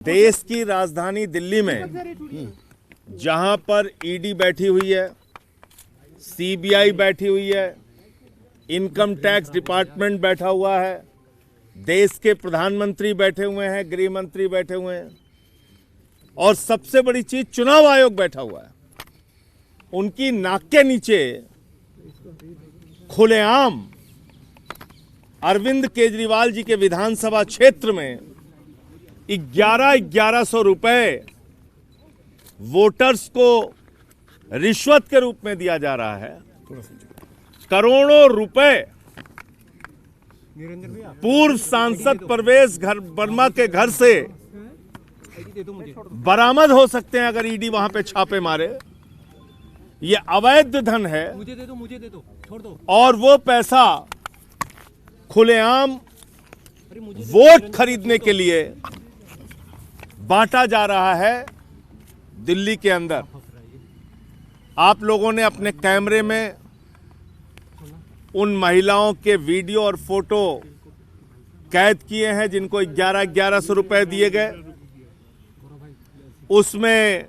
देश की राजधानी दिल्ली में जहां पर ईडी बैठी हुई है, सीबीआई बैठी हुई है, इनकम टैक्स डिपार्टमेंट बैठा हुआ है, देश के प्रधानमंत्री बैठे हुए हैं, गृह मंत्री बैठे हुए हैं और सबसे बड़ी चीज चुनाव आयोग बैठा हुआ है। उनकी नाक के नीचे खुलेआम अरविंद केजरीवाल जी के विधानसभा क्षेत्र में 1100 रुपए वोटर्स को रिश्वत के रूप में दिया जा रहा है। करोड़ों रुपए पूर्व सांसद परवेज वर्मा के घर से बरामद हो सकते हैं अगर ईडी वहां पे छापे मारे। ये अवैध धन है। मुझे दे दो, छोड़ दो। और वो पैसा खुलेआम वोट खरीदने के लिए बांटा जा रहा है दिल्ली के अंदर। आप लोगों ने अपने कैमरे में उन महिलाओं के वीडियो और फोटो कैद किए हैं जिनको 1100 रुपए दिए गए। उसमें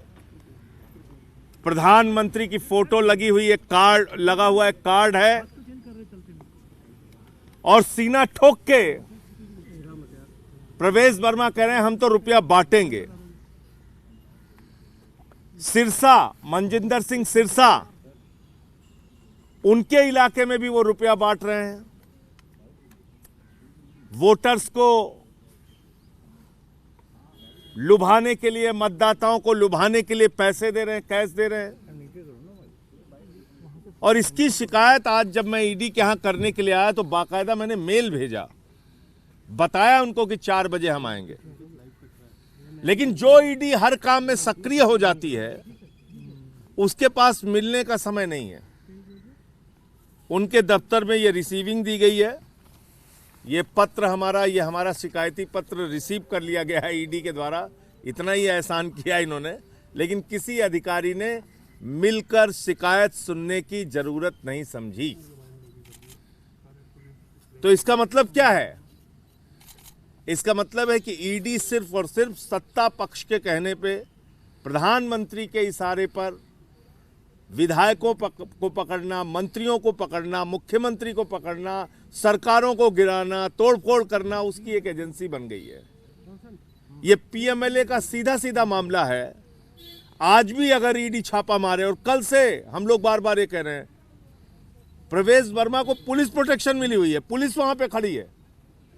प्रधानमंत्री की फोटो लगी हुई है, कार्ड लगा हुआ है, कार्ड है और सीना ठोक के प्रवेश वर्मा कह रहे हैं हम तो रुपया बांटेंगे। सिरसा, मनजिंदर सिंह सिरसा, उनके इलाके में भी वो रुपया बांट रहे हैं। वोटर्स को लुभाने के लिए, मतदाताओं को लुभाने के लिए पैसे दे रहे हैं, कैश दे रहे हैं। और इसकी शिकायत आज जब मैं ईडी के यहां करने के लिए आया तो बाकायदा मैंने मेल भेजा, बताया उनको कि 4 बजे हम आएंगे। लेकिन जो ईडी हर काम में सक्रिय हो जाती है उसके पास मिलने का समय नहीं है। उनके दफ्तर में ये रिसीविंग दी गई है, ये पत्र हमारा शिकायती पत्र रिसीव कर लिया गया है ईडी के द्वारा। इतना ही एहसान किया इन्होंने, लेकिन किसी अधिकारी ने मिलकर शिकायत सुनने की जरूरत नहीं समझी। तो इसका मतलब क्या है? इसका मतलब है कि ईडी सिर्फ और सिर्फ सत्ता पक्ष के कहने पे, प्रधानमंत्री के इशारे पर विधायकों को पकड़ना, मंत्रियों को पकड़ना, मुख्यमंत्री को पकड़ना, सरकारों को गिराना, तोड़फोड़ करना, उसकी एक एजेंसी बन गई है। ये पीएमएलए का सीधा सीधा मामला है। आज भी अगर ईडी छापा मारे, और कल से हम लोग बार बार ये कह रहे हैं, प्रवेश वर्मा को पुलिस प्रोटेक्शन मिली हुई है, पुलिस वहां पे खड़ी है,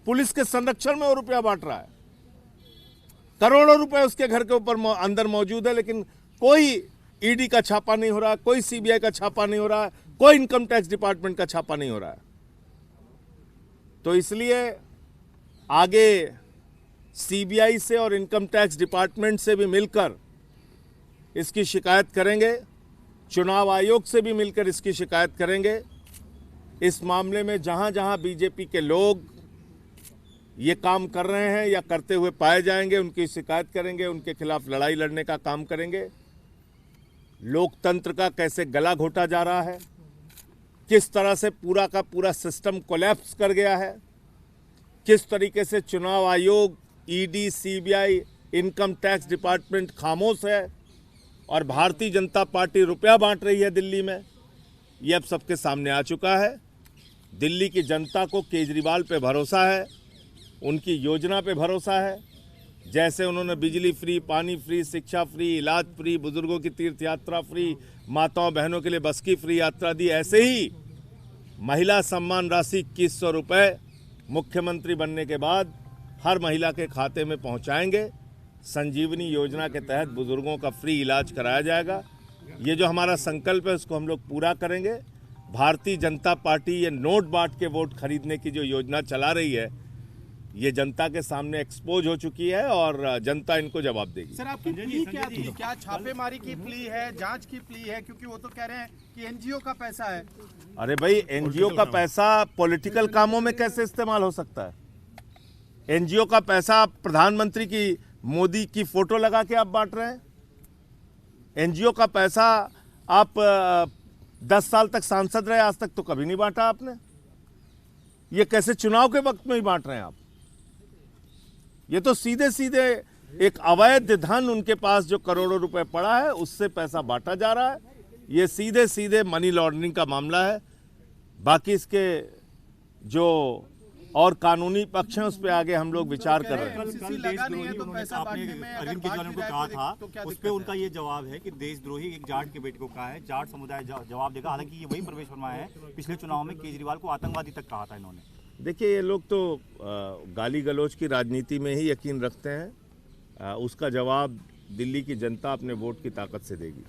पुलिस के संरक्षण में वो रुपया बांट रहा है। करोड़ों रुपए उसके घर के ऊपर अंदर मौजूद है, लेकिन कोई ईडी का छापा नहीं हो रहा है, कोई सीबीआई का छापा नहीं हो रहा है, कोई इनकम टैक्स डिपार्टमेंट का छापा नहीं हो रहा है। तो इसलिए आगे सीबीआई से और इनकम टैक्स डिपार्टमेंट से भी मिलकर इसकी शिकायत करेंगे, चुनाव आयोग से भी मिलकर इसकी शिकायत करेंगे। इस मामले में जहां जहां बीजेपी के लोग ये काम कर रहे हैं या करते हुए पाए जाएंगे, उनकी शिकायत करेंगे, उनके खिलाफ लड़ाई लड़ने का काम करेंगे। लोकतंत्र का कैसे गला घोटा जा रहा है, किस तरह से पूरा का पूरा सिस्टम कोलैप्स कर गया है, किस तरीके से चुनाव आयोग, ED, CBI, income tax department खामोश है और भारतीय जनता पार्टी रुपया बांट रही है दिल्ली में, ये अब सबके सामने आ चुका है। दिल्ली की जनता को केजरीवाल पे भरोसा है, उनकी योजना पे भरोसा है। जैसे उन्होंने बिजली फ्री, पानी फ्री, शिक्षा फ्री, इलाज फ्री, बुजुर्गों की तीर्थ यात्रा फ्री, माताओं बहनों के लिए बस की फ्री यात्रा दी, ऐसे ही महिला सम्मान राशि 2100 रुपये मुख्यमंत्री बनने के बाद हर महिला के खाते में पहुंचाएंगे। संजीवनी योजना के तहत बुजुर्गों का फ्री इलाज कराया जाएगा। ये जो हमारा संकल्प है उसको हम लोग पूरा करेंगे। भारतीय जनता पार्टी ये नोट बांट के वोट खरीदने की जो योजना चला रही है, ये जनता के सामने एक्सपोज हो चुकी है और जनता इनको जवाब देगी। सर, आपकी प्ली क्या थी? क्या छापेमारी की प्ली है, जांच की प्ली है? क्योंकि वो तो कह रहे हैं कि एनजीओ का पैसा है। अरे भाई, एनजीओ का पैसा पॉलिटिकल कामों में कैसे इस्तेमाल हो सकता है? एनजीओ का पैसा आप प्रधानमंत्री की, मोदी की फोटो लगा के आप बांट रहे हैं। एनजीओ का पैसा आप 10 साल तक सांसद रहे, आज तक तो कभी नहीं बांटा आपने। ये कैसे चुनाव के वक्त में ही बांट रहे हैं आप? ये तो सीधे सीधे एक अवैध धन उनके पास जो करोड़ों रुपए पड़ा है उससे पैसा बांटा जा रहा है। ये सीधे सीधे मनी लॉन्ड्रिंग का मामला है। बाकी इसके जो और कानूनी पक्ष हैं उस पर आगे हम लोग विचार कर रहे हैं। कल देशद्रोही आपने अरविंद केजरीवाल को कहा था, उस पर उनका ये जवाब है कि देशद्रोही एक जाट के बेटे को कहा है, जाट समुदाय जवाब देगा। हालांकि ये वही प्रवेश वर्मा है, पिछले चुनाव में केजरीवाल को आतंकवादी तक कहा था इन्होंने। देखिए, ये लोग तो गाली गलौज की राजनीति में ही यकीन रखते हैं। उसका जवाब दिल्ली की जनता अपने वोट की ताकत से देगी।